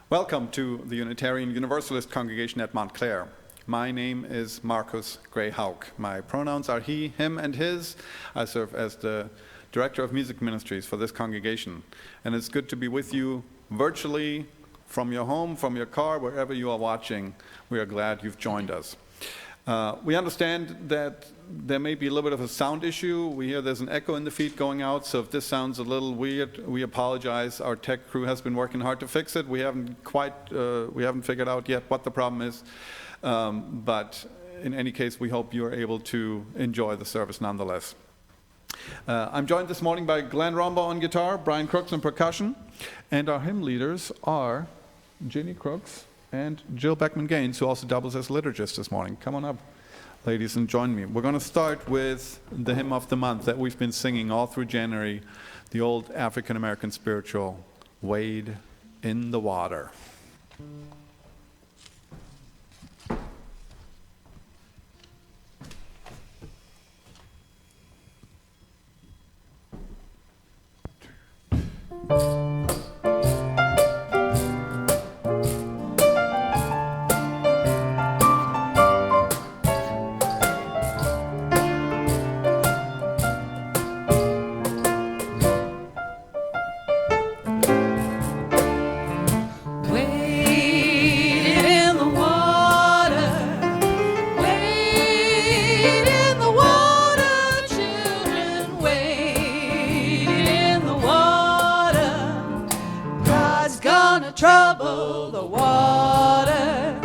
Welcome to the Unitarian Universalist congregation at Montclair. My name is Marcus Gray Hauk. My pronouns are he, him, and his. I serve as the Director of Music Ministries for this congregation. And it's good to be with you virtually from your home, from your car, wherever you are watching. We are glad you've joined us. We understand that there may be a little bit of a sound issue. We hear there's an echo in the feed going out, so if this sounds a little weird, we apologize. Our tech crew has been working hard to fix it. We haven't figured out yet what the problem is, but in any case, we hope you're able to enjoy the service nonetheless. I'm joined this morning by Glenn Rombo on guitar, Brian Crooks on percussion, and our hymn leaders are Ginny Crooks and Jill Beckman-Gaines, who also doubles as liturgist this morning. Come on up, ladies, and join me. We're going to start with the hymn of the month that we've been singing all through January, the old African-American spiritual, Wade in the Water. Trouble the water.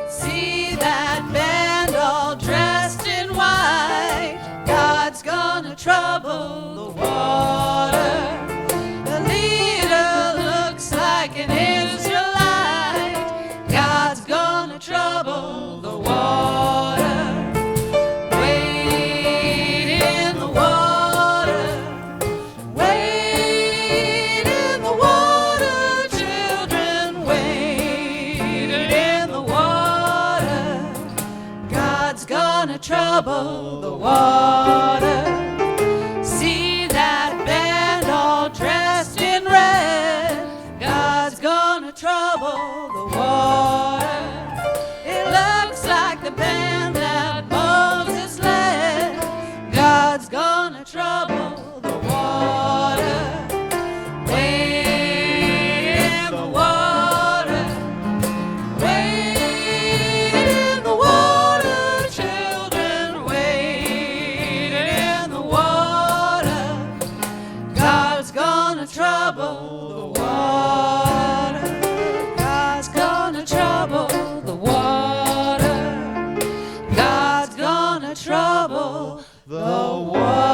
See that band all dressed in white. God's gonna trouble the water. The leader looks like an Israelite. God's gonna trouble the water. Wade in the water. Wade in the water. Trouble the water. See that band all dressed in red. God's gonna trouble the water. It looks like the band that Moses led. God's gonna trouble the water. Wade in the water. Wade in the water. Trouble the water. God's gonna trouble the water. God's gonna trouble the water.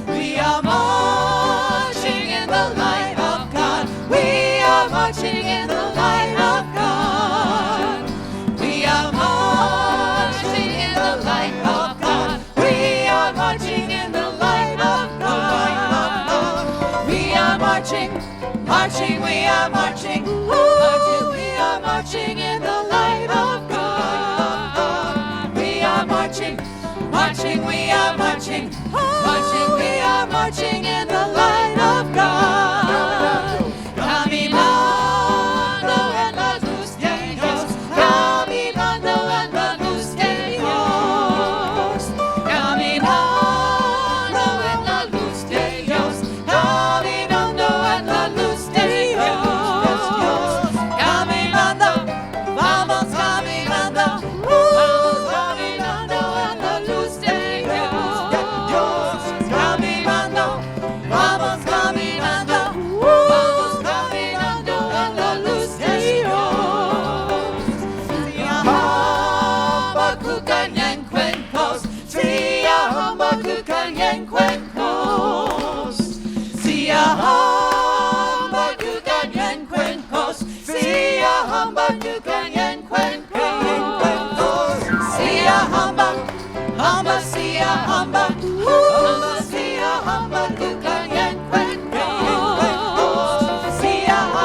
We are marching in the light of God. We are marching in the light of God. We are marching in the light of God. We are marching in the light of God. We are marching, marching, we are marching. We are marching in the light of God. We are marching, marching, we are marching. Marching, we are marching in the light of God. Caminando en la luz de Dios. Caminando en la luz de Dios. Caminando en la luz de Dios. Caminando en la luz de Dios.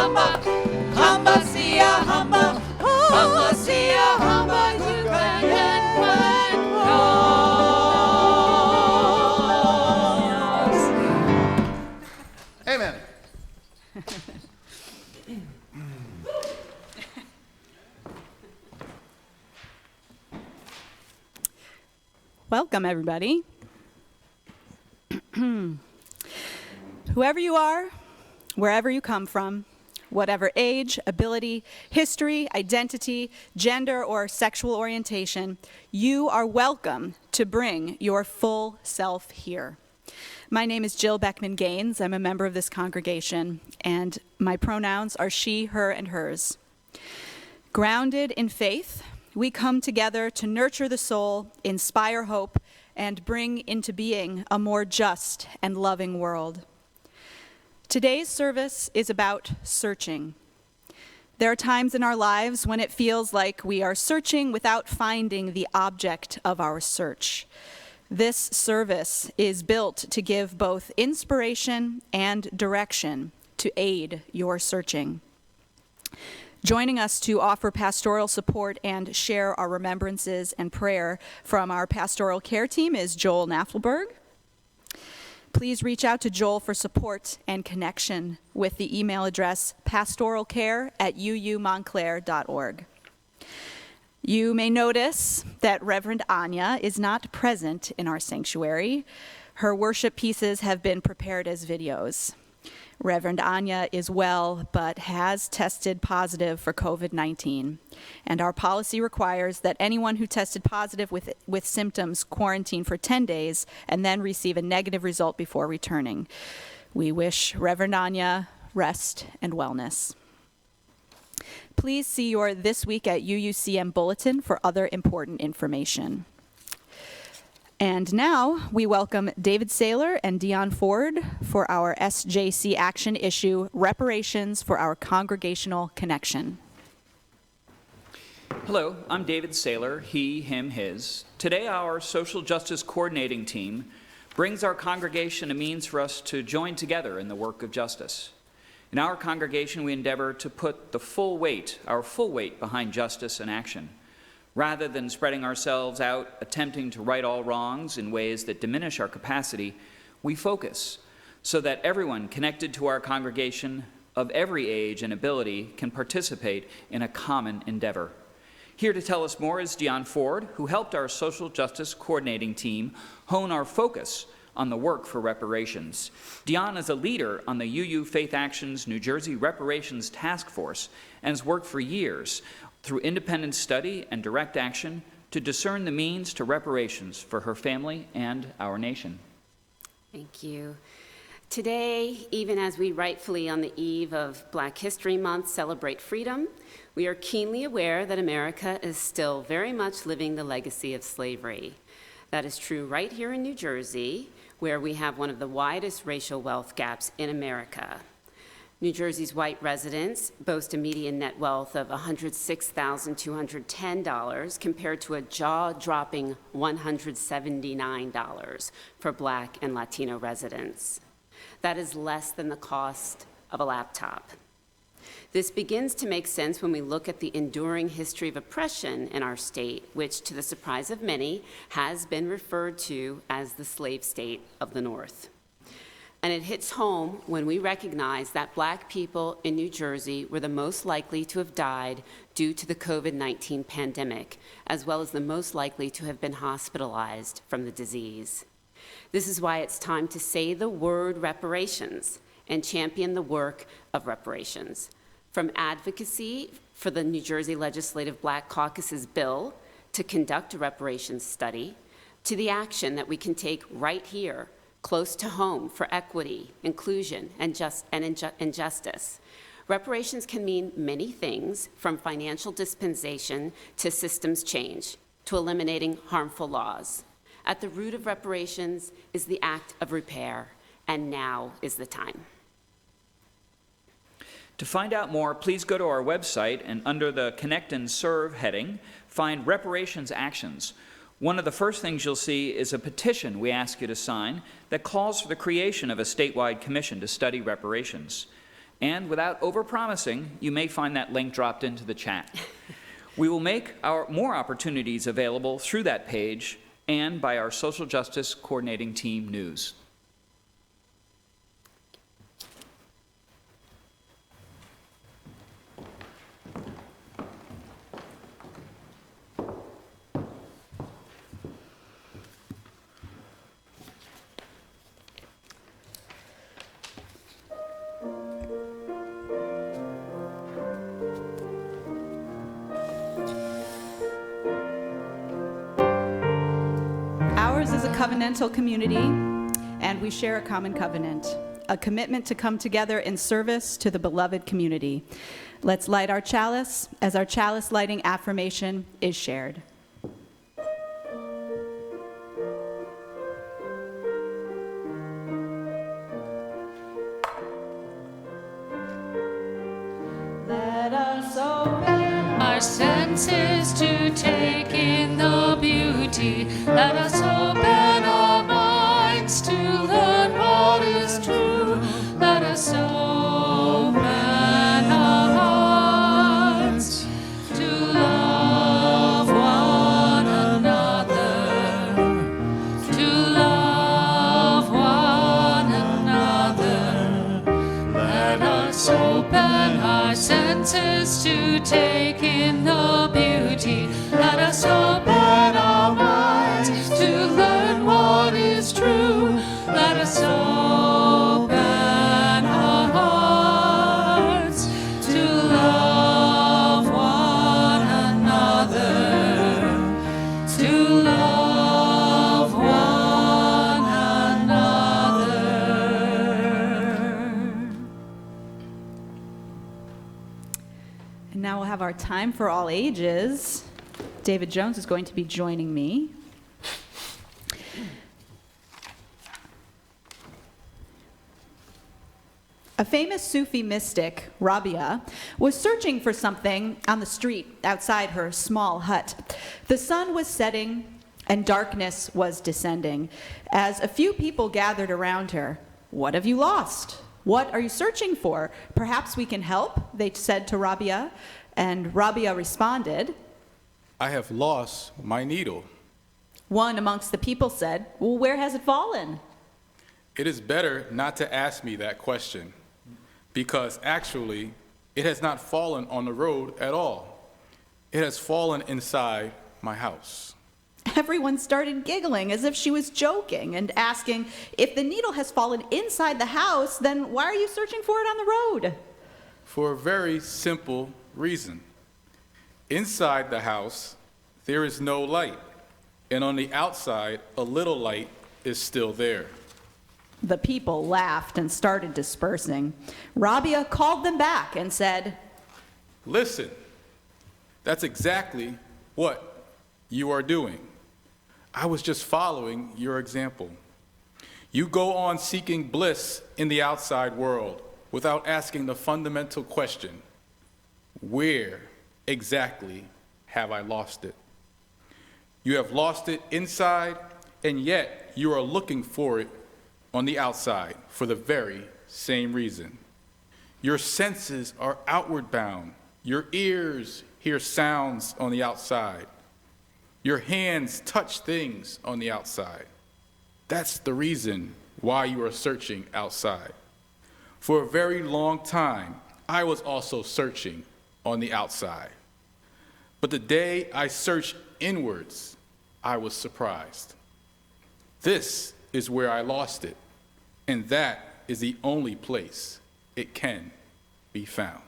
hamba, hamba sia hamba, hamba sia hamba to grand cross. Amen. Welcome, everybody. Whoever you are, wherever you come from, whatever age, ability, history, identity, gender, or sexual orientation, you are welcome to bring your full self here. My name is Jill Beckman-Gaines. I'm a member of this congregation, and my pronouns are she, her, and hers. Grounded in faith, we come together to nurture the soul, inspire hope, and bring into being a more just and loving world. Today's service is about searching. There are times in our lives when it feels like we are searching without finding the object of our search. This service is built to give both inspiration and direction to aid your searching. Joining us to offer pastoral support and share our remembrances and prayer from our pastoral care team is Joel Naffelberg. Please reach out to Joel for support and connection with the email address pastoralcare@uumontclair.org. You may notice that Reverend Anya is not present in our sanctuary. Her worship pieces have been prepared as videos. Reverend Anya is well, but has tested positive for COVID-19. And our policy requires that anyone who tested positive with symptoms quarantine for 10 days and then receive a negative result before returning. We wish Reverend Anya rest and wellness. Please see your This Week at UUCM bulletin for other important information. And now we welcome David Saylor and Dion Ford for our SJC action issue, Reparations for Our Congregational Connection. Hello, I'm David Saylor, he, him, his. Today our social justice coordinating team brings our congregation a means for us to join together in the work of justice. In our congregation we endeavor to put the full weight, our full weight behind justice and action. Rather than spreading ourselves out, attempting to right all wrongs in ways that diminish our capacity, we focus so that everyone connected to our congregation of every age and ability can participate in a common endeavor. Here to tell us more is Dion Ford, who helped our social justice coordinating team hone our focus on the work for reparations. Dion is a leader on the UU Faith Action's New Jersey Reparations Task Force and has worked for years through independent study and direct action to discern the means to reparations for her family and our nation. Thank you. Today, even as we rightfully on the eve of Black History Month celebrate freedom, we are keenly aware that America is still very much living the legacy of slavery. That is true right here in New Jersey, where we have one of the widest racial wealth gaps in America. New Jersey's white residents boast a median net wealth of $106,210 compared to a jaw-dropping $179 for Black and Latino residents. That is less than the cost of a laptop. This begins to make sense when we look at the enduring history of oppression in our state, which, to the surprise of many, has been referred to as the slave state of the North. And it hits home when we recognize that Black people in New Jersey were the most likely to have died due to the COVID-19 pandemic, as well as the most likely to have been hospitalized from the disease. This is why it's time to say the word reparations and champion the work of reparations. From advocacy for the New Jersey Legislative Black Caucus's bill to conduct a reparations study, to the action that we can take right here, close to home, for equity, inclusion, and justice. Reparations can mean many things, from financial dispensation to systems change, to eliminating harmful laws. At the root of reparations is the act of repair, and now is the time. To find out more, please go to our website and under the Connect and Serve heading, find Reparations Actions. One of the first things you'll see is a petition we ask you to sign that calls for the creation of a statewide commission to study reparations. And without overpromising, you may find that link dropped into the chat. We will make more opportunities available through that page and by our Social Justice Coordinating Team news. Ours is a covenantal community, and we share a common covenant, a commitment to come together in service to the beloved community. Let's light our chalice as our chalice lighting affirmation is shared. Let us open our senses to take in the beauty. Let us open our minds to learn what is true. Let us open our hearts to love one another, to love one another. Let us open our senses to take in the beauty. Let us open our minds to learn what is true. Let us open our hearts to love one another, to love one another. And now we'll have our time for all ages. David Jones is going to be joining me. A famous Sufi mystic, Rabia, was searching for something on the street outside her small hut. The sun was setting and darkness was descending. As a few people gathered around her, "What have you lost? What are you searching for? Perhaps we can help," they said to Rabia. And Rabia responded, "I have lost my needle. One amongst the people said, "Well, where has it fallen?" It is better not to ask me that question, because actually, it has not fallen on the road at all. It has fallen inside my house." Everyone started giggling as if she was joking and asking, "If the needle has fallen inside the house, then why are you searching for it on the road?" For a very simple reason. Inside the house, there is no light, and on the outside, a little light is still there. The people laughed and started dispersing. Rabia called them back and said, Listen, that's exactly what you are doing. I was just following your example. You go on seeking bliss in the outside world without asking the fundamental question, where exactly have I lost it? You have lost it inside, and yet you are looking for it on the outside for the very same reason. Your senses are outward bound. Your ears hear sounds on the outside. Your hands touch things on the outside. That's the reason why you are searching outside. For a very long time, I was also searching on the outside. But the day I searched inwards, I was surprised. This is where I lost it, and that is the only place it can be found.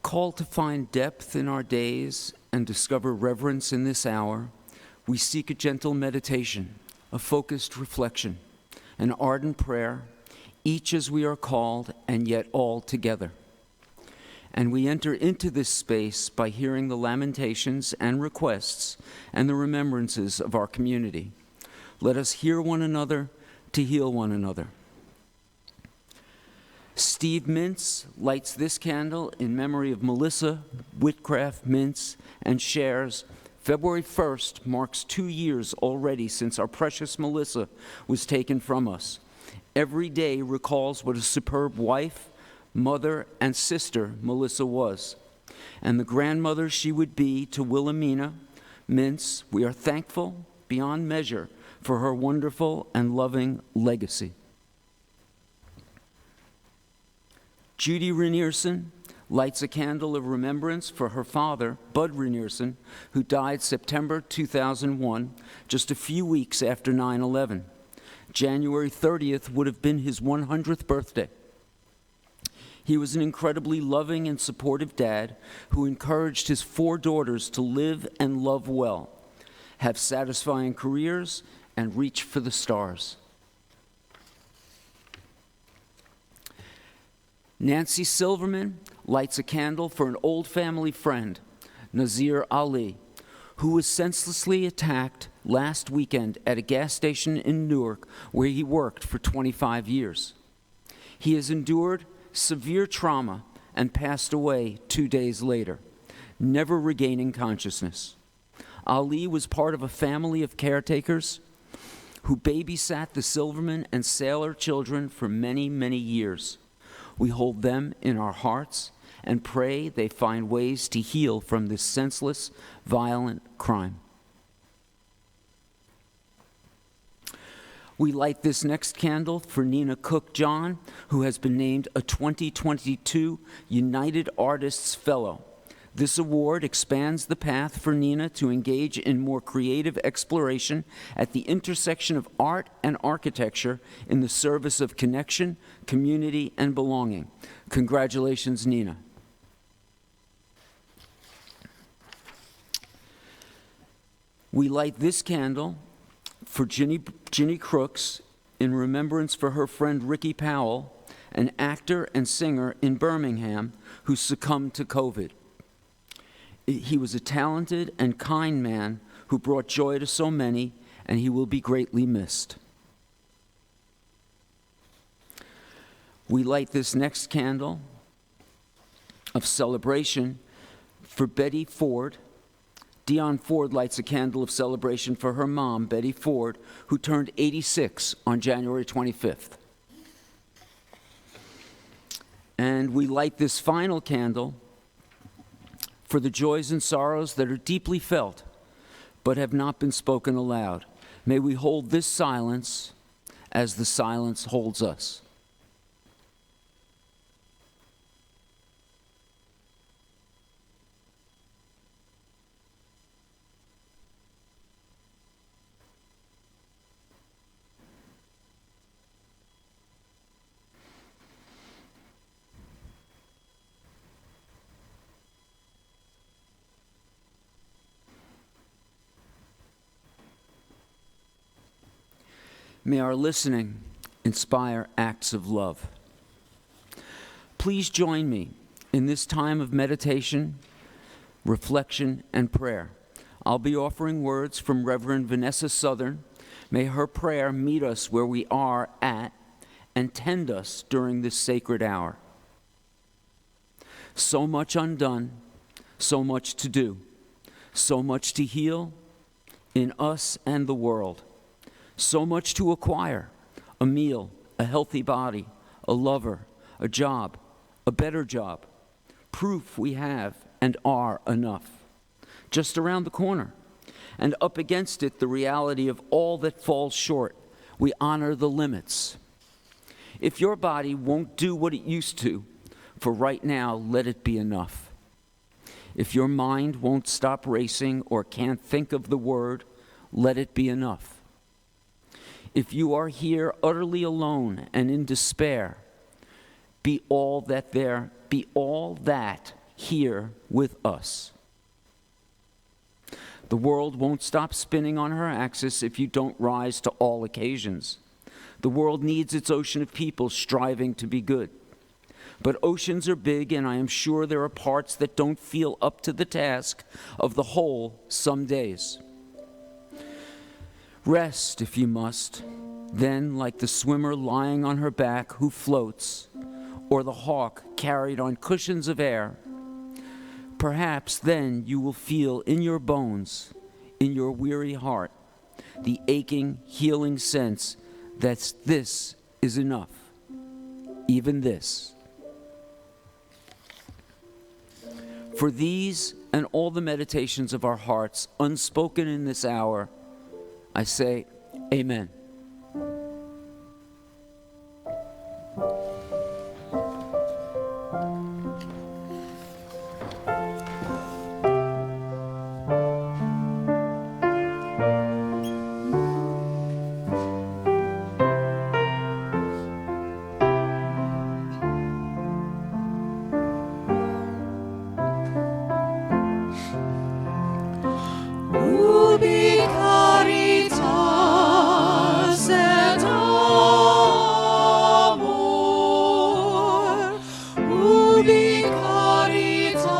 Called to find depth in our days and discover reverence in this hour, we seek a gentle meditation, a focused reflection, an ardent prayer, each as we are called and yet all together. And we enter into this space by hearing the lamentations and requests and the remembrances of our community. Let us hear one another to heal one another. Steve Mintz lights this candle in memory of Melissa Whitcraft Mintz and shares February 1st marks 2 years already since our precious Melissa was taken from us. Every day recalls what a superb wife, mother, and sister Melissa was, and the grandmother she would be to Wilhelmina Mintz. We are thankful beyond measure for her wonderful and loving legacy. Judy Renierson lights a candle of remembrance for her father, Bud Renierson, who died September 2001, just a few weeks after 9/11. January 30th would have been his 100th birthday. He was an incredibly loving and supportive dad who encouraged his 4 daughters to live and love well, have satisfying careers, and reach for the stars. Nancy Silverman lights a candle for an old family friend, Nazir Ali, who was senselessly attacked last weekend at a gas station in Newark where he worked for 25 years. He has endured severe trauma and passed away 2 days later, never regaining consciousness. Ali was part of a family of caretakers who babysat the Silverman and Saylor children for many, many years. We hold them in our hearts and pray they find ways to heal from this senseless, violent crime. We light this next candle for Nina Cook John, who has been named a 2022 United Artists Fellow. This award expands the path for Nina to engage in more creative exploration at the intersection of art and architecture in the service of connection, community, and belonging. Congratulations, Nina. We light this candle for Ginny Crooks in remembrance for her friend Ricky Powell, an actor and singer in Birmingham who succumbed to COVID. He was a talented and kind man who brought joy to so many, and he will be greatly missed. We light this next candle of celebration for Betty Ford. Dion Ford lights a candle of celebration for her mom, Betty Ford, who turned 86 on January 25th. And we light this final candle for the joys and sorrows that are deeply felt but have not been spoken aloud. May we hold this silence as the silence holds us. May our listening inspire acts of love. Please join me in this time of meditation, reflection, and prayer. I'll be offering words from Reverend Vanessa Southern. May her prayer meet us where we are at and tend us during this sacred hour. So much undone, so much to do, so much to heal in us and the world. So much to acquire: a meal, a healthy body, a lover, a job, a better job, proof we have and are enough. Just around the corner, and up against it, the reality of all that falls short. We honor the limits. If your body won't do what it used to, for right now, let it be enough. If your mind won't stop racing or can't think of the word, let it be enough. If you are here utterly alone and in despair, be all that here with us. The world won't stop spinning on her axis if you don't rise to all occasions. The world needs its ocean of people striving to be good. But oceans are big, and I am sure there are parts that don't feel up to the task of the whole some days. Rest if you must. Then, like the swimmer lying on her back who floats, or the hawk carried on cushions of air, perhaps then you will feel in your bones, in your weary heart, the aching, healing sense that this is enough, even this. For these and all the meditations of our hearts unspoken in this hour, I say, Amen. Ubi caritas et amor, ubi caritas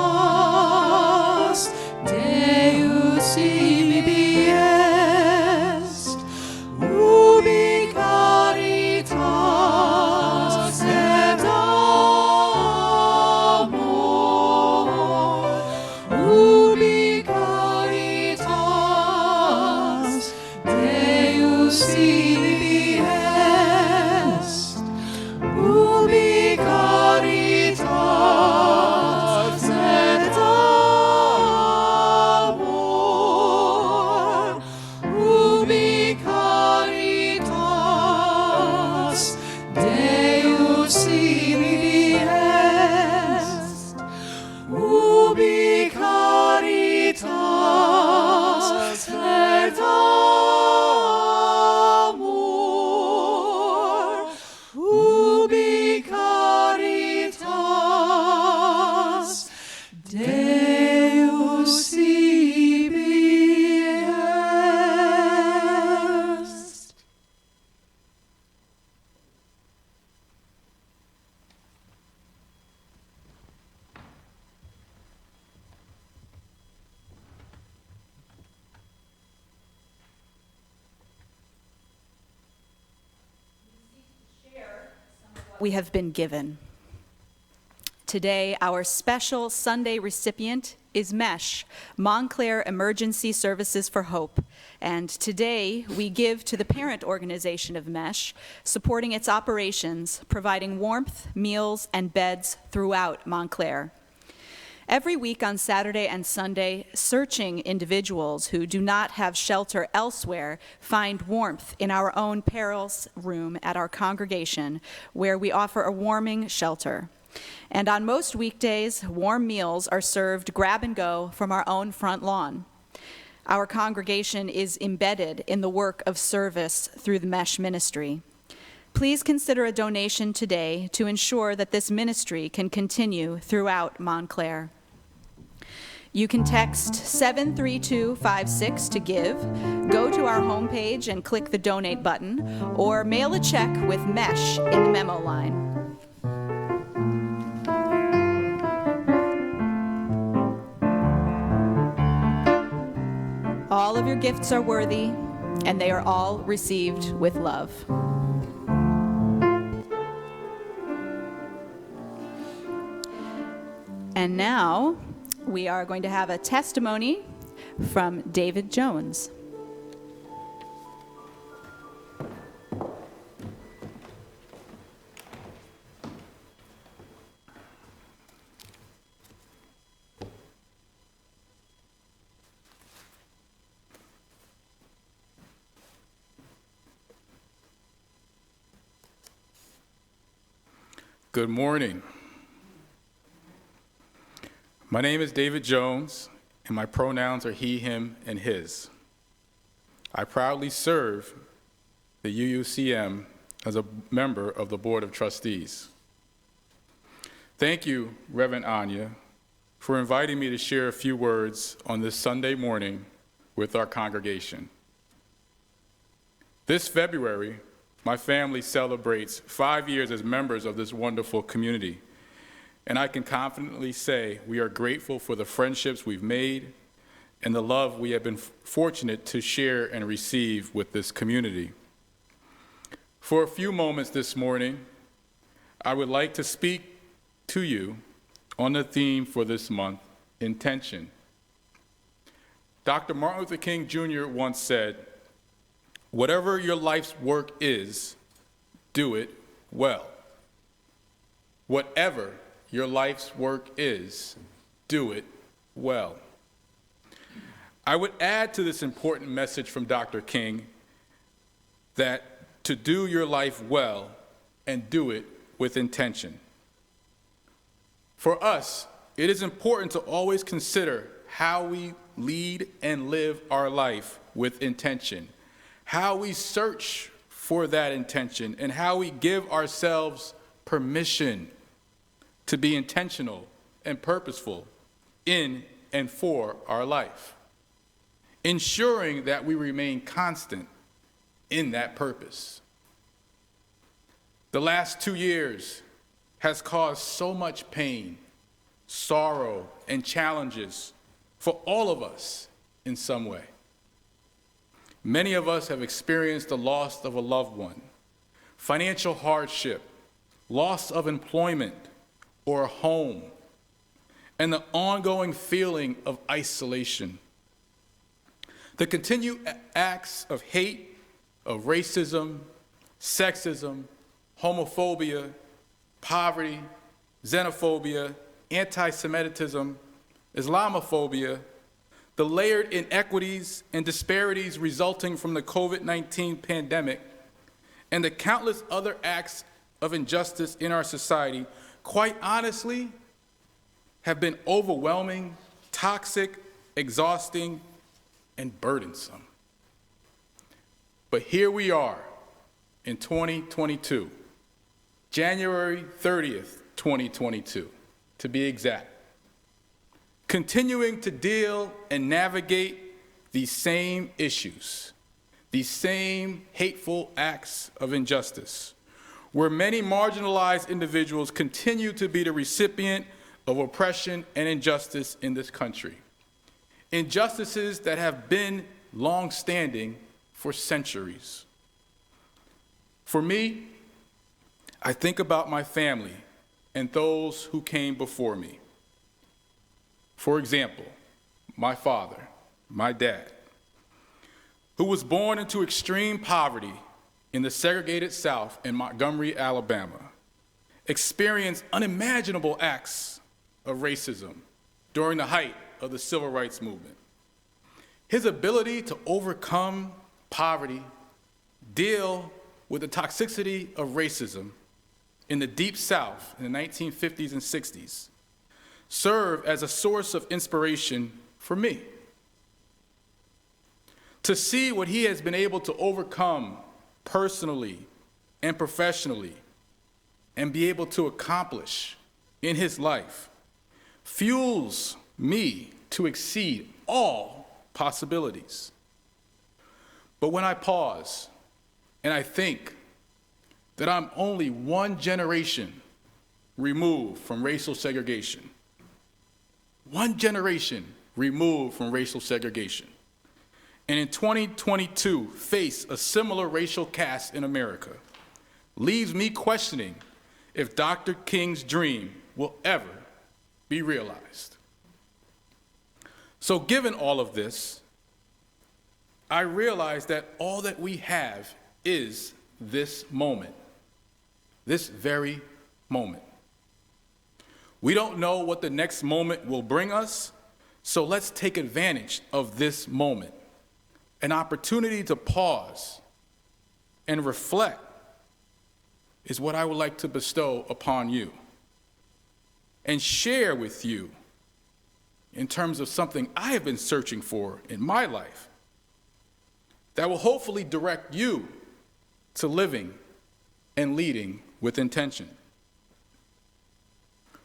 Deus ibi est, ubi caritas et amor, ubi caritas Deus ibi est, ubi caritas et amor, ubi caritas Deus ibi est, ubi caritas et amor, ubi caritas Deus ibi est. We have been given. Today, our special Sunday recipient is MESH, Montclair Emergency Services for Hope. And today, we give to the parent organization of MESH, supporting its operations, providing warmth, meals, and beds throughout Montclair. Every week on Saturday and Sunday, searching individuals who do not have shelter elsewhere find warmth in our own Perils room at our congregation, where we offer a warming shelter. And on most weekdays, warm meals are served grab and go from our own front lawn. Our congregation is embedded in the work of service through the MESH ministry. Please consider a donation today to ensure that this ministry can continue throughout Montclair. You can text 73256 to give, go to our homepage and click the donate button, or mail a check with MESH in the memo line. All of your gifts are worthy, and they are all received with love. And now, we are going to have a testimony from David Jones. Good morning. My name is David Jones, and my pronouns are he, him, and his. I proudly serve the UUCM as a member of the Board of Trustees. Thank you, Reverend Anya, for inviting me to share a few words on this Sunday morning with our congregation. This February, my family celebrates 5 years as members of this wonderful community, and I can confidently say we are grateful for the friendships we've made and the love we have been fortunate to share and receive with this community. For a few moments this morning, I would like to speak to you on the theme for this month, intention. Dr. Martin Luther King Jr. once said, "Whatever your life's work is, do it well." Whatever your life's work is, do it well. I would add to this important message from Dr. King that to do your life well and do it with intention. For us, it is important to always consider how we lead and live our life with intention, how we search for that intention, and how we give ourselves permission to be intentional and purposeful in and for our life, ensuring that we remain constant in that purpose. The last 2 years has caused so much pain, sorrow, and challenges for all of us in some way. Many of us have experienced the loss of a loved one, financial hardship, loss of employment or a home, and the ongoing feeling of isolation. The continued acts of hate, of racism, sexism, homophobia, poverty, xenophobia, anti-Semitism, Islamophobia, the layered inequities and disparities resulting from the COVID-19 pandemic, and the countless other acts of injustice in our society, quite honestly, have been overwhelming, toxic, exhausting, and burdensome. But here we are in 2022, January 30th, 2022, to be exact, continuing to deal and navigate these same issues, these same hateful acts of injustice, where many marginalized individuals continue to be the recipient of oppression and injustice in this country. Injustices that have been long-standing for centuries. For me, I think about my family and those who came before me. For example, my father, my dad, who was born into extreme poverty in the segregated South in Montgomery, Alabama, experienced unimaginable acts of racism during the height of the Civil Rights Movement. His ability to overcome poverty, deal with the toxicity of racism in the Deep South in the 1950s and 60s, served as a source of inspiration for me. To see what he has been able to overcome personally and professionally and be able to accomplish in his life fuels me to exceed all possibilities. But when I pause and I think that I'm only one generation removed from racial segregation, one generation removed from racial segregation, and in 2022 face a similar racial caste in America, leaves me questioning if Dr. King's dream will ever be realized. So given all of this, I realize that all that we have is this moment, this very moment. We don't know what the next moment will bring us, so let's take advantage of this moment. An opportunity to pause and reflect is what I would like to bestow upon you and share with you in terms of something I have been searching for in my life that will hopefully direct you to living and leading with intention.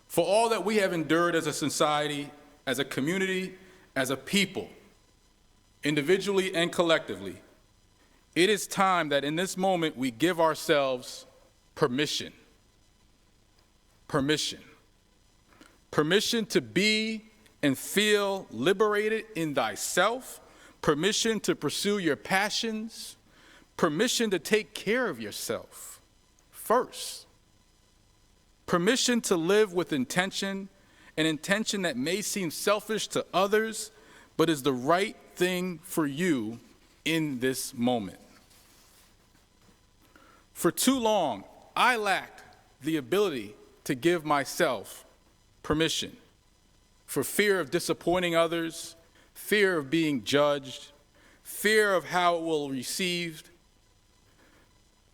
For all that we have endured as a society, as a community, as a people, individually and collectively, it is time that in this moment we give ourselves permission. Permission. permission to be and feel liberated in thyself, permission to pursue your passions, permission to take care of yourself first, permission to live with intention, an intention that may seem selfish to others, but is the right thing for you in this moment. For too long, I lacked the ability to give myself permission for fear of disappointing others, fear of being judged, fear of how it will be received.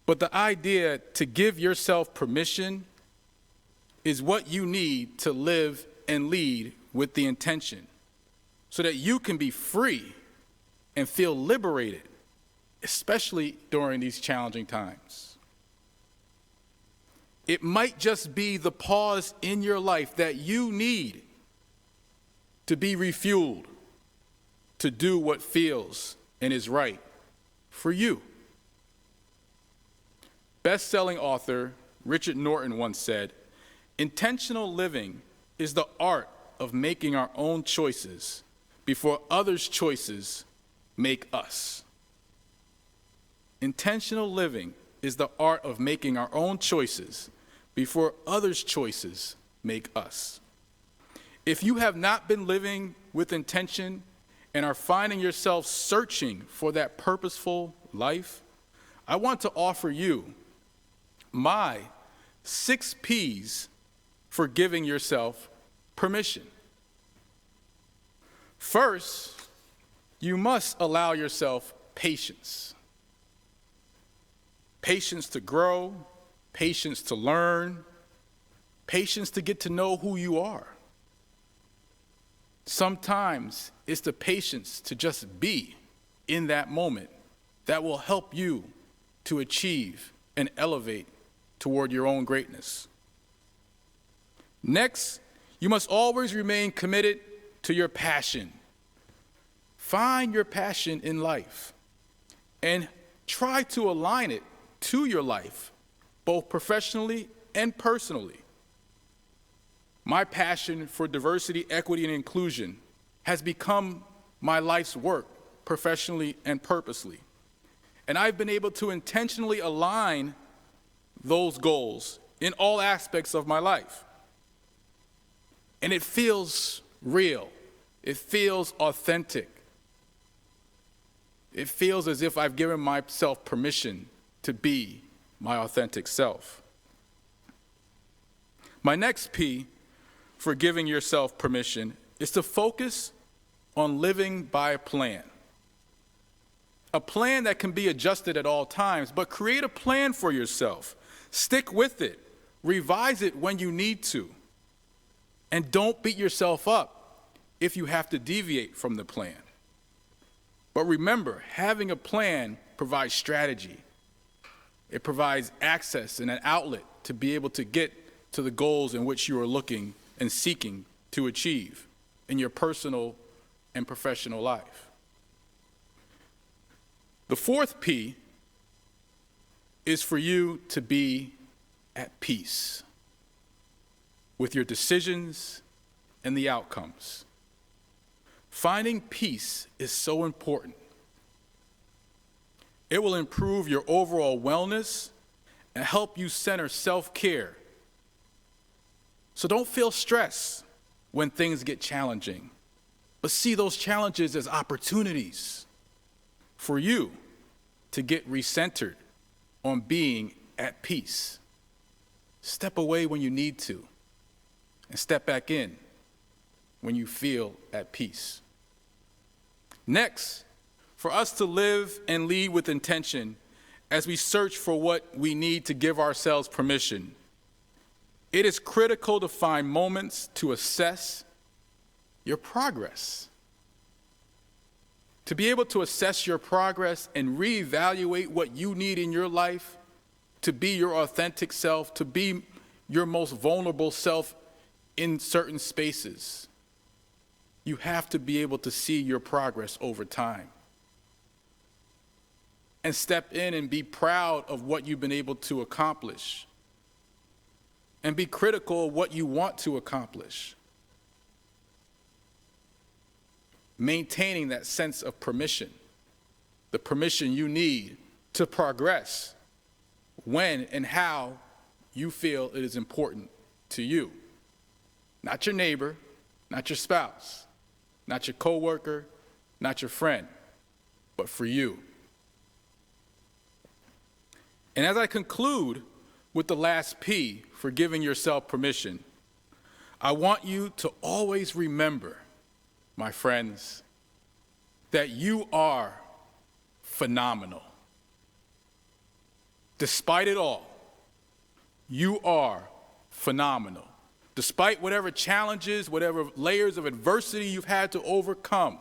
But the idea to give yourself permission is what you need to live and lead with the intention so that you can be free and feel liberated, especially during these challenging times. It might just be the pause in your life that you need to be refueled, to do what feels and is right for you. Best-selling author Richard Norton once said, "Intentional living is the art of making our own choices before others' choices make us." Intentional living is the art of making our own choices before others' choices make us. If you have not been living with intention and are finding yourself searching for that purposeful life, I want to offer you my 6 P's for giving yourself permission. First, you must allow yourself patience. Patience to grow, patience to learn, patience to get to know who you are. Sometimes it's the patience to just be in that moment that will help you to achieve and elevate toward your own greatness. Next, you must always remain committed to your passion. Find your passion in life and try to align it to your life, both professionally and personally. My passion for diversity, equity, and inclusion has become my life's work, professionally and purposely. And I've been able to intentionally align those goals in all aspects of my life. And it feels real. It feels authentic. It feels as if I've given myself permission to be my authentic self. My next P for giving yourself permission is to focus on living by a plan. A plan that can be adjusted at all times, but create a plan for yourself. Stick with it. Revise it when you need to. And don't beat yourself up if you have to deviate from the plan. But remember, having a plan provides strategy. It provides access and an outlet to be able to get to the goals in which you are looking and seeking to achieve in your personal and professional life. The 4th P is for you to be at peace with your decisions and the outcomes. Finding peace is so important. It will improve your overall wellness and help you center self-care. So don't feel stressed when things get challenging, but see those challenges as opportunities for you to get recentered on being at peace. Step away when you need to, and step back in when you feel at peace. Next, for us to live and lead with intention as we search for what we need to give ourselves permission, it is critical to find moments to assess your progress. To be able to assess your progress and reevaluate what you need in your life to be your authentic self, to be your most vulnerable self in certain spaces. You have to be able to see your progress over time. And step in and be proud of what you've been able to accomplish. And be critical of what you want to accomplish. maintaining that sense of permission, the permission you need to progress when and how you feel it is important to you. Not your neighbor, not your spouse, not your coworker, not your friend, but for you. And as I conclude with the last P for giving yourself permission, I want you to always remember, my friends, that you are phenomenal. Despite it all, you are phenomenal. Despite whatever challenges, whatever layers of adversity you've had to overcome,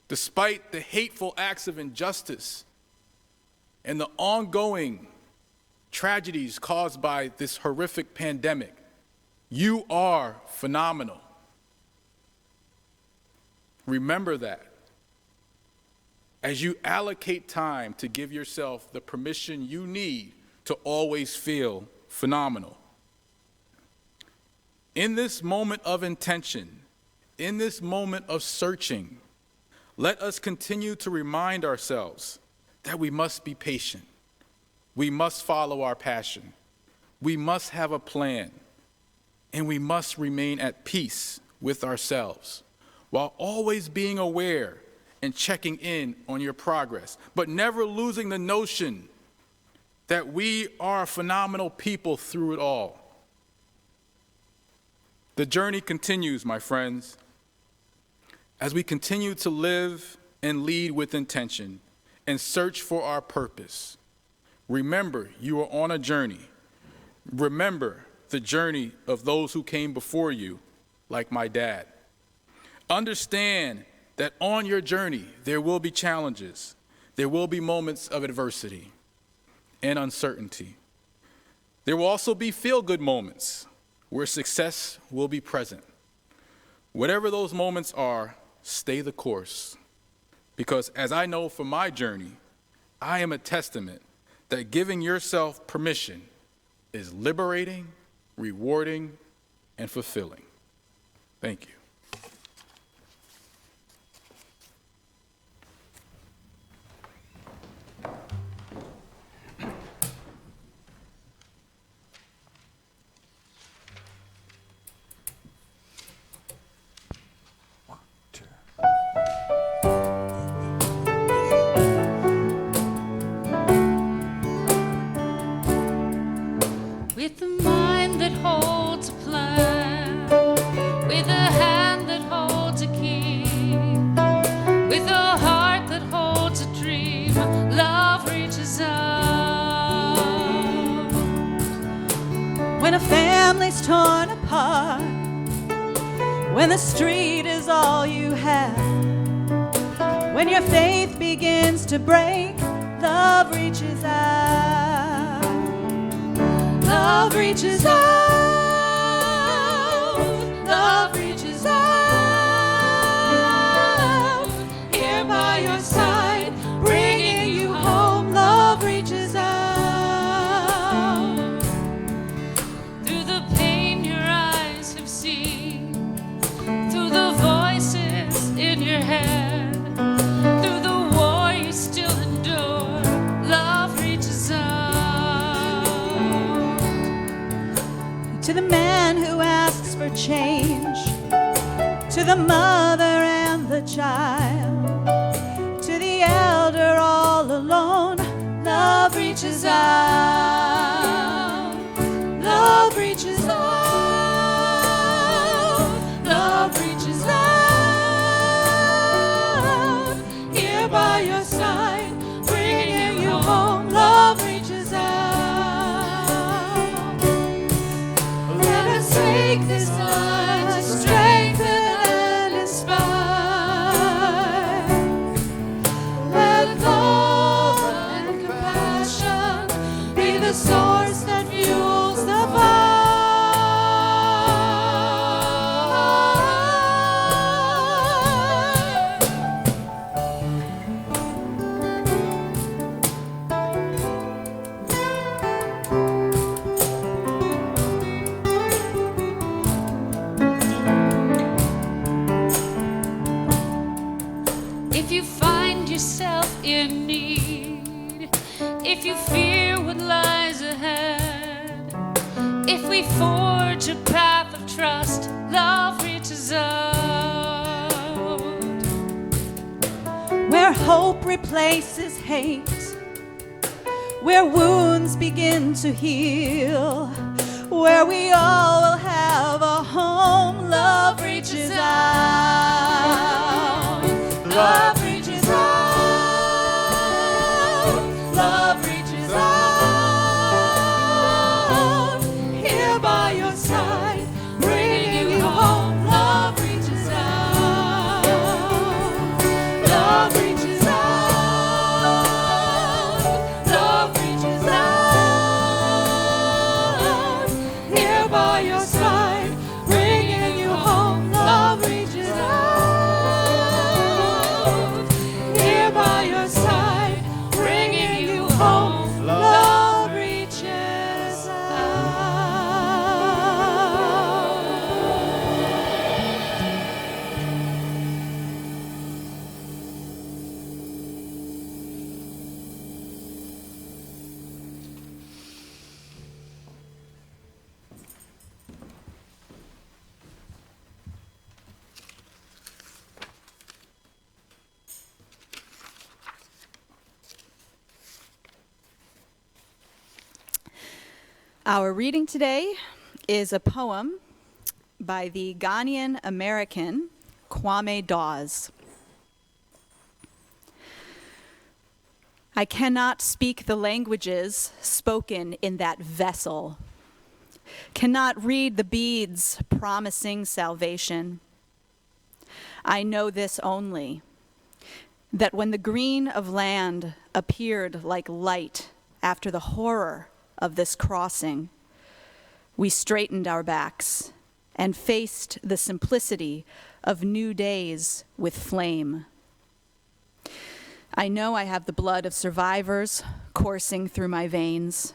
despite the hateful acts of injustice and the ongoing tragedies caused by this horrific pandemic, you are phenomenal. Remember that as you allocate time to give yourself the permission you need to always feel phenomenal. In this moment of intention, in this moment of searching, let us continue to remind ourselves that we must be patient. We must follow our passion. We must have a plan. And we must remain at peace with ourselves while always being aware and checking in on your progress, but never losing the notion that we are phenomenal people through it all. The journey continues, my friends, as we continue to live and lead with intention and search for our purpose. Remember, you are on a journey. Remember the journey of those who came before you, like my dad. Understand that on your journey, there will be challenges. There will be moments of adversity and uncertainty. There will also be feel-good moments where success will be present. Whatever those moments are, stay the course. Because as I know from my journey, I am a testament that giving yourself permission is liberating, rewarding, and fulfilling. Thank you. With a mind that holds a plan, with a hand that holds a key, with a heart that holds a dream, love reaches out. When a family's torn apart, when the street is all you have, when your faith begins to break, love reaches out. Love reaches out. Love reaches out. Here by your side, bringing you home. Love reaches out. Through the pain your eyes have seen, through the voices in your head, through the war you still endure, love reaches out. To the man who asks for change, to the mother and the child, to the elder all alone, love reaches out. Love reaches out. Love reaches out. Here by your side, bringing you home, love reaches out. Take this time to strengthen and inspire. Let love and compassion be the source that fuels the fire. you find yourself in need, if you fear what lies ahead, if we forge a path of trust, love reaches out. Where hope replaces hate, where wounds begin to heal, where we all will have a home, love reaches out. Love reaches out. Love reaches out. Here by your side, bringing you home. Love reaches out. Love reaches out. Love reaches out. Here by your side, bringing you home. Love reaches out. Here by your side, bringing you home. Love reaches out. Our reading today is a poem by the Ghanaian American Kwame Dawes. I cannot speak the languages spoken in that vessel, cannot read the beads promising salvation. I know this only, that when the green of land appeared like light after the horror of this crossing, we straightened our backs and faced the simplicity of new days with flame. I know I have the blood of survivors coursing through my veins.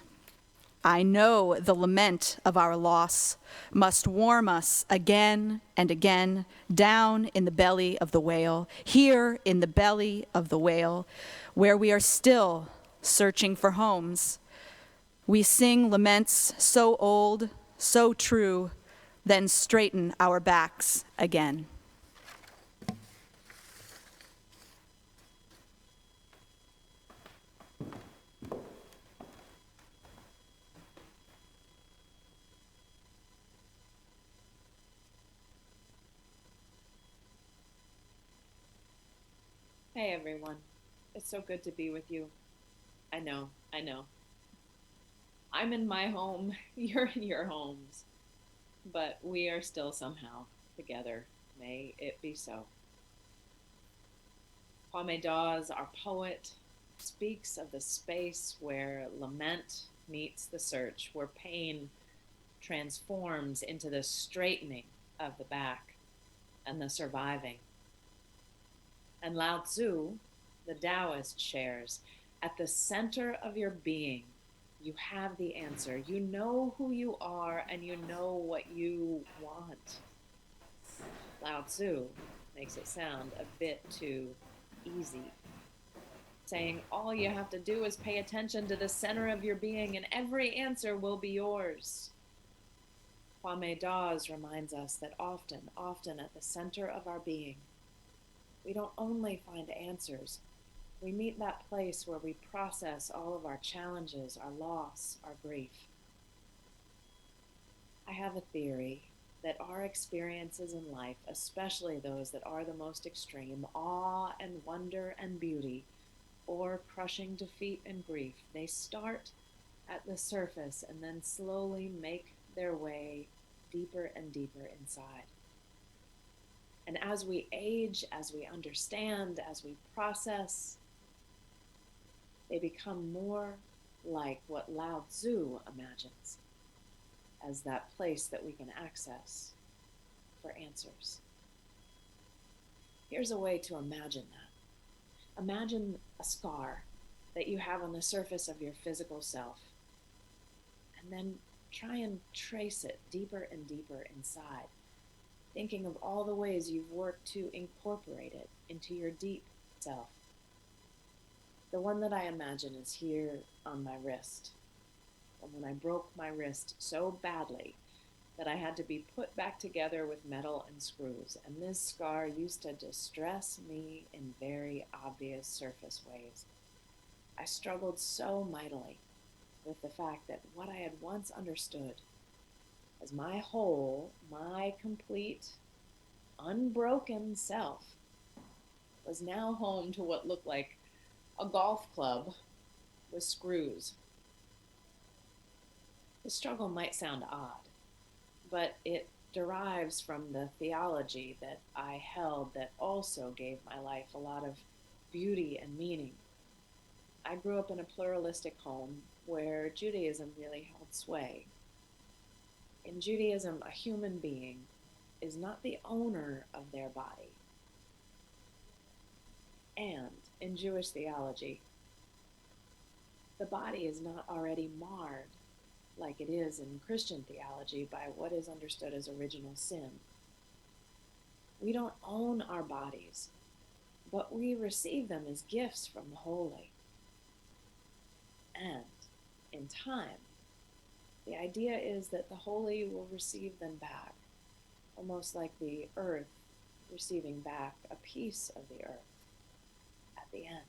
I know the lament of our loss must warm us again and again down in the belly of the whale, here in the belly of the whale, where we are still searching for homes. We sing laments so old, so true, then straighten our backs again. Hey everyone, it's so good to be with you. I know. I'm in my home, you're in your homes, but we are still somehow together. May it be so. Kwame Dawes, our poet, speaks of the space where lament meets the search, where pain transforms into the straightening of the back and the surviving. And Lao Tzu, the Taoist, shares, at the center of your being, you have the answer. You know who you are and you know what you want. Lao Tzu makes it sound a bit too easy, saying all you have to do is pay attention to the center of your being and every answer will be yours. Kwame Dawes reminds us that often at the center of our being, we don't only find answers, we meet that place where we process all of our challenges, our loss, our grief. I have a theory that our experiences in life, especially those that are the most extreme, awe and wonder and beauty, or crushing defeat and grief, they start at the surface and then slowly make their way deeper and deeper inside. And as we age, as we understand, as we process, they become more like what Lao Tzu imagines as that place that we can access for answers. Here's a way to imagine that. Imagine a scar that you have on the surface of your physical self, and then try and trace it deeper and deeper inside, thinking of all the ways you've worked to incorporate it into your deep self. The one that I imagine is here on my wrist. And when I broke my wrist so badly that I had to be put back together with metal and screws, and this scar used to distress me in very obvious surface ways. I struggled so mightily with the fact that what I had once understood as my whole, my complete, unbroken self was now home to what looked like a golf club with screws. The struggle might sound odd, but it derives from the theology that I held that also gave my life a lot of beauty and meaning. I grew up in a pluralistic home where Judaism really held sway. In Judaism, a human being is not the owner of their body. And in Jewish theology, the body is not already marred like it is in Christian theology by what is understood as original sin. We don't own our bodies, but we receive them as gifts from the holy. And in time, the idea is that the holy will receive them back, almost like the earth receiving back a piece of the earth at the end.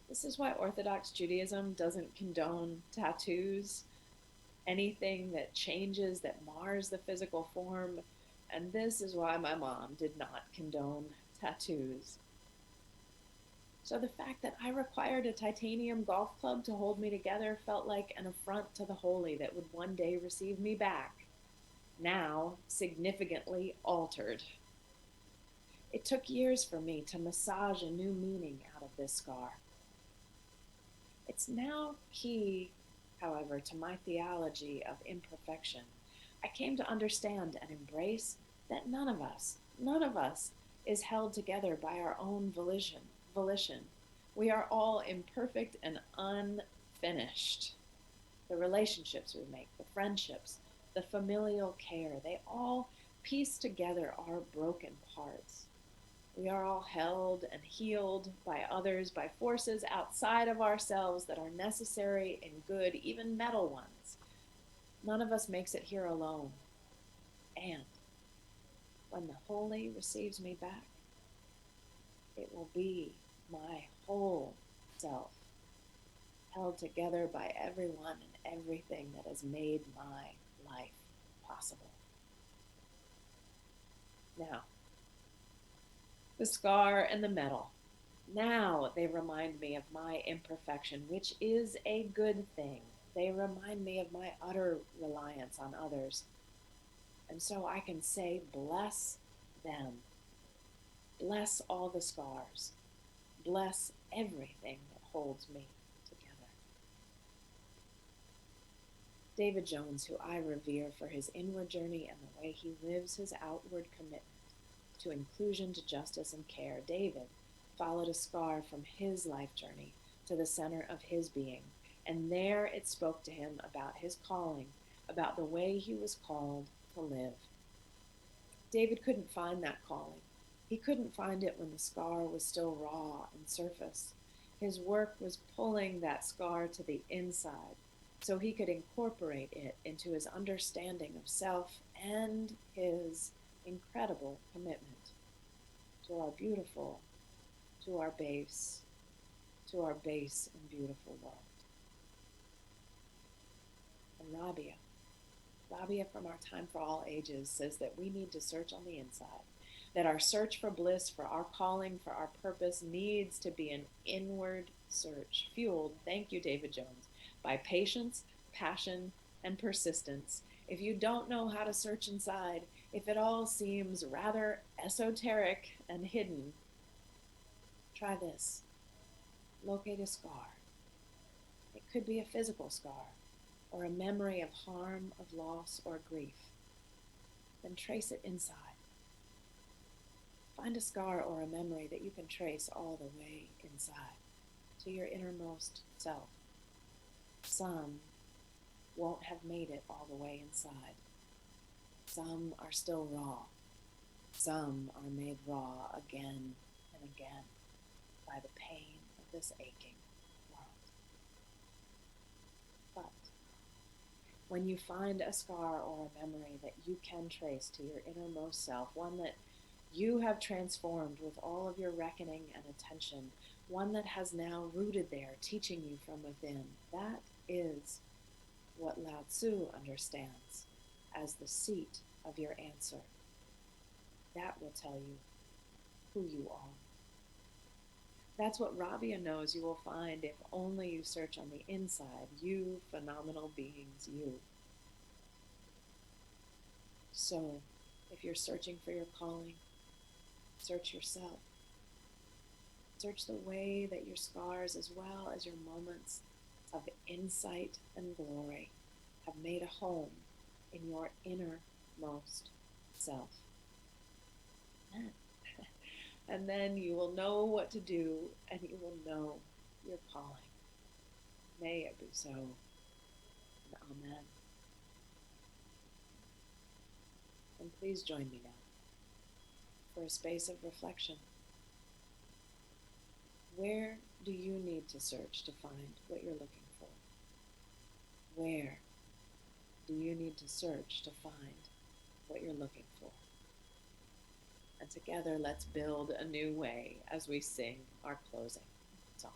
This is why Orthodox Judaism doesn't condone tattoos, anything that changes, that mars the physical form, and this is why my mom did not condone tattoos. So the fact that I required a titanium golf club to hold me together felt like an affront to the holy that would one day receive me back, now significantly altered. It took years for me to massage a new meaning out of this scar. It's now key, however, to my theology of imperfection. I came to understand and embrace that none of us is held together by our own volition. We are all imperfect and unfinished. The relationships we make, the friendships, the familial care, they all piece together our broken parts. We are all held and healed by others, by forces outside of ourselves that are necessary and good, even metal ones. None of us makes it here alone. And when the holy receives me back, it will be my whole self, held together by everyone and everything that has made my life possible. Now, the scar and the metal. Now they remind me of my imperfection, which is a good thing. They remind me of my utter reliance on others. And so I can say, bless them. Bless all the scars. Bless everything that holds me together. David Jones, who I revere for his inward journey and the way he lives his outward commitment to inclusion, to justice, and care. David followed a scar from his life journey to the center of his being, and there it spoke to him about his calling, about the way he was called to live. David couldn't find that calling. He couldn't find it when the scar was still raw and surface. His work was pulling that scar to the inside so he could incorporate it into his understanding of self and his incredible commitment to our beautiful, to our base and beautiful world. And Rabia from Our Time for All Ages says that we need to search on the inside, that our search for bliss, for our calling, for our purpose needs to be an inward search, fueled, thank you, David Jones, by patience, passion, and persistence. If you don't know how to search inside, if it all seems rather esoteric and hidden, try this. Locate a scar. It could be a physical scar, or a memory of harm, of loss, or grief. Then trace it inside. Find a scar or a memory that you can trace all the way inside, to your innermost self. Some won't have made it all the way inside. Some are still raw. Some are made raw again and again by the pain of this aching world. But when you find a scar or a memory that you can trace to your innermost self, one that you have transformed with all of your reckoning and attention, one that has now rooted there, teaching you from within, that is what Lao Tzu understands as the seat of your answer. That will tell you who you are. That's what Rabia knows you will find if only you search on the inside, you phenomenal beings, you. So, if you're searching for your calling, search yourself. Search the way that your scars, as well as your moments of insight and glory, have made a home in your innermost self. And then you will know what to do, and you will know your calling. May it be so. And amen. And please join me now for a space of reflection. Where do you need to search to find what you're looking for? Where do you need to search to find what you're looking for? And together, let's build a new way as we sing our closing song.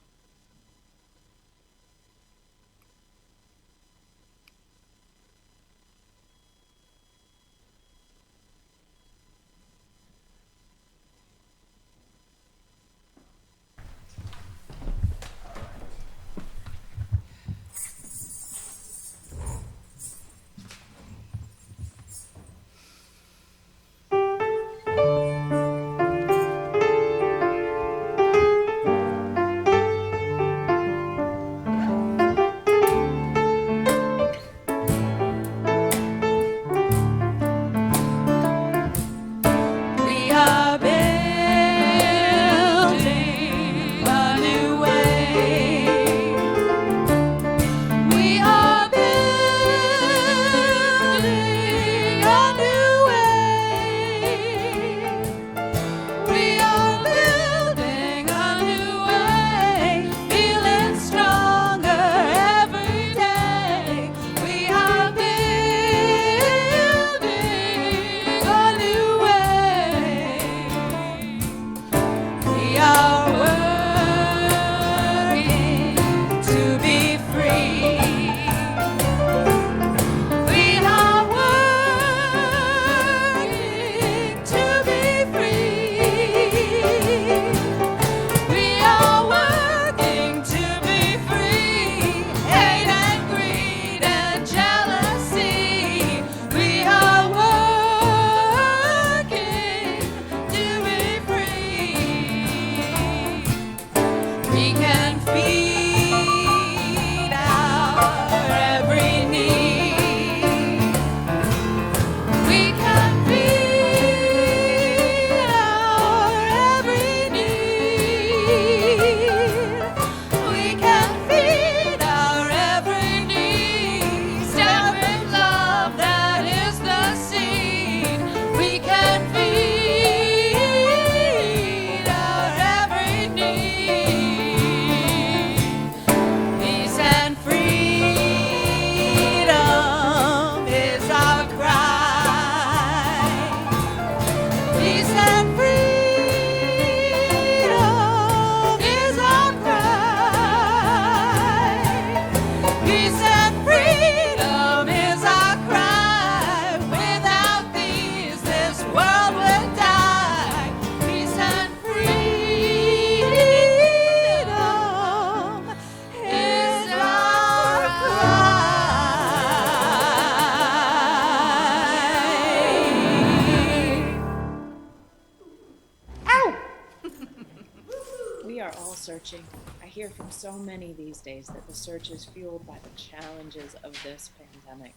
Searching. I hear from so many these days that the search is fueled by the challenges of this pandemic,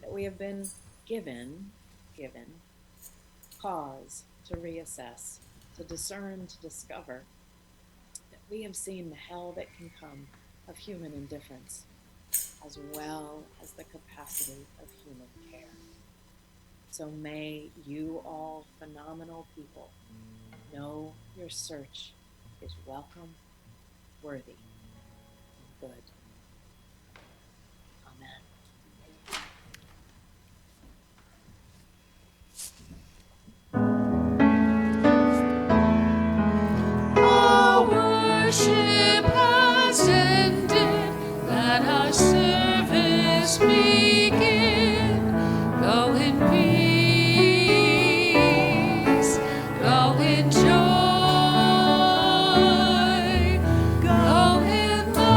that we have been given cause to reassess, to discern, to discover, that we have seen the hell that can come of human indifference, as well as the capacity of human care. So may you all phenomenal people know your search is welcome, worthy, and good. Amen. Our worship has ended, let our service begin. Go in peace, go in joy, go in love.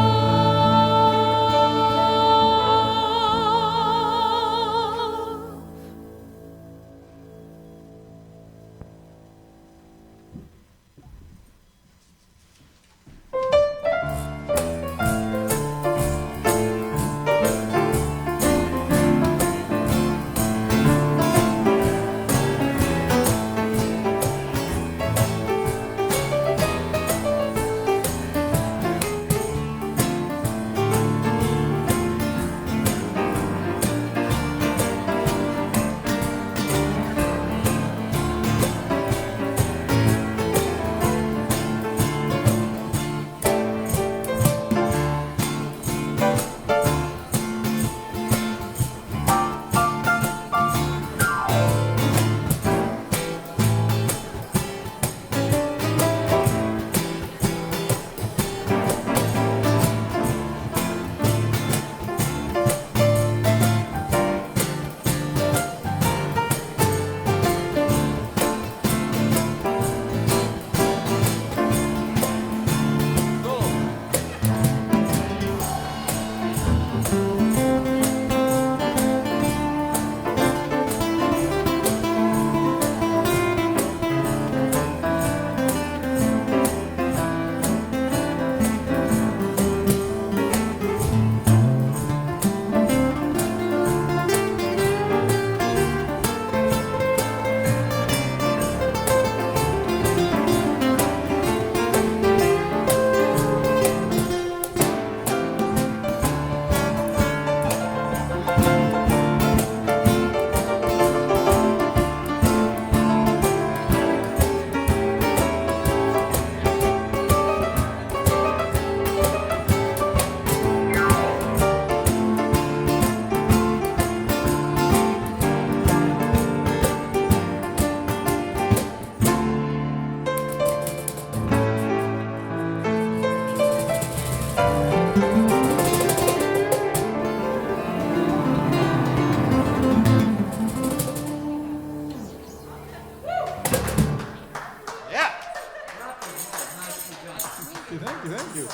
Thank you.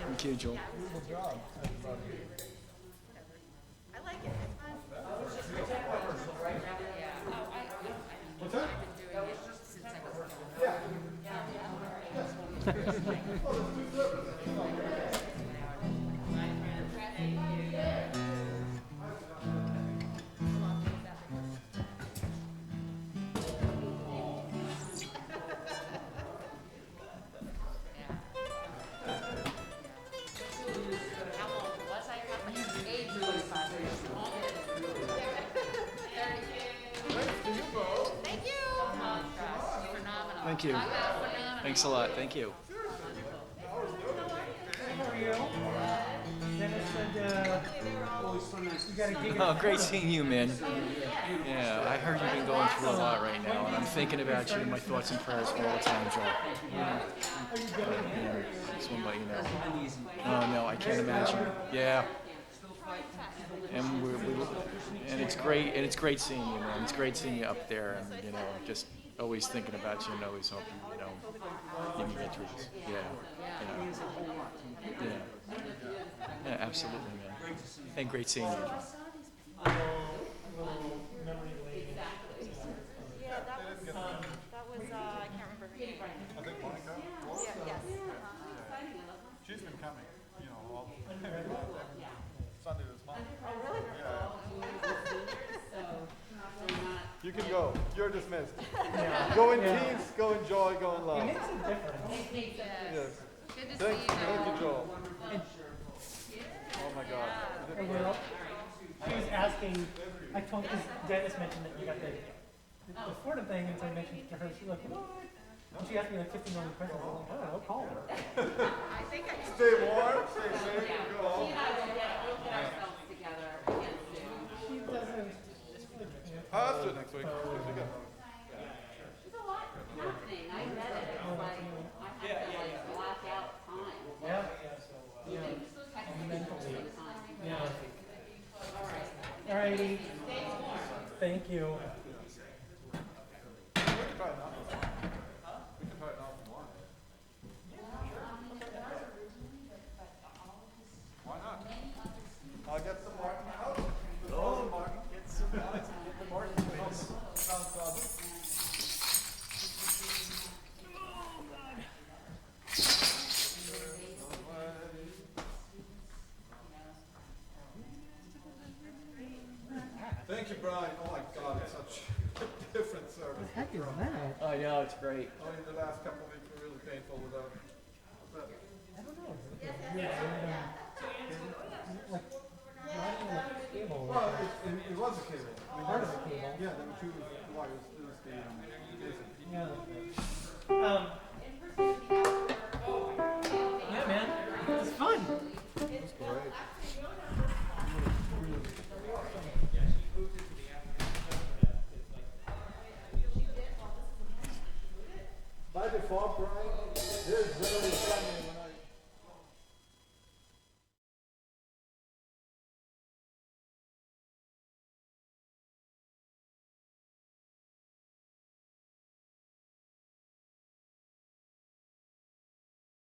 Thank you, Joel. What's that? Thank you. Thanks a lot. Thank you. Oh, great seeing you, man. Yeah, I heard you've been going through a lot right now, and I'm thinking about you in my thoughts and prayers all the time, Joel. Yeah. Just want to let you know. Oh, no, I can't imagine. Yeah. And and it's great seeing you, man. It's great seeing you up there, and just always thinking about you and always hoping you can get through this. Yeah, absolutely, man. Hey, great seeing you. Yeah, that was I can't remember her name. I think Monica. Yeah, yes. She's been coming, all Sunday this month. Oh, really? Yeah. You can go. You're dismissed. Go in peace, go in joy, go in love. It makes a difference. Yes. Thank you, Joel. Oh my God. She was asking, I told, because Dennis mentioned that you got the Florida thing, and so I mentioned to her, she's like, what? And she asked me like 50 million questions. I'm like, I don't know, call her. Stay warm, stay safe, and go home. We'll get ourselves together again soon. She doesn't. I'll do it next week. There's a lot happening. I get it. It's like, I have to like block out time. Yeah. Even texting Mentally. time. Yeah. All right. All righty. Thank you. Why not? I'll get some Martin out. Oh, Martin, get some Martin. Get the Martin, please. Sounds good. Thank you, Brian. Oh my God, it's such a different service. What the heck is that? I know, it's great. Only the last couple of weeks were really painful without. I don't know. Yeah, like, not even a cable. Well, it was a cable. Part of the cable. Yeah, there were two wires. It was the basic. Yeah. Yeah, man. It was fun. It was great. By default, Brian, there's literally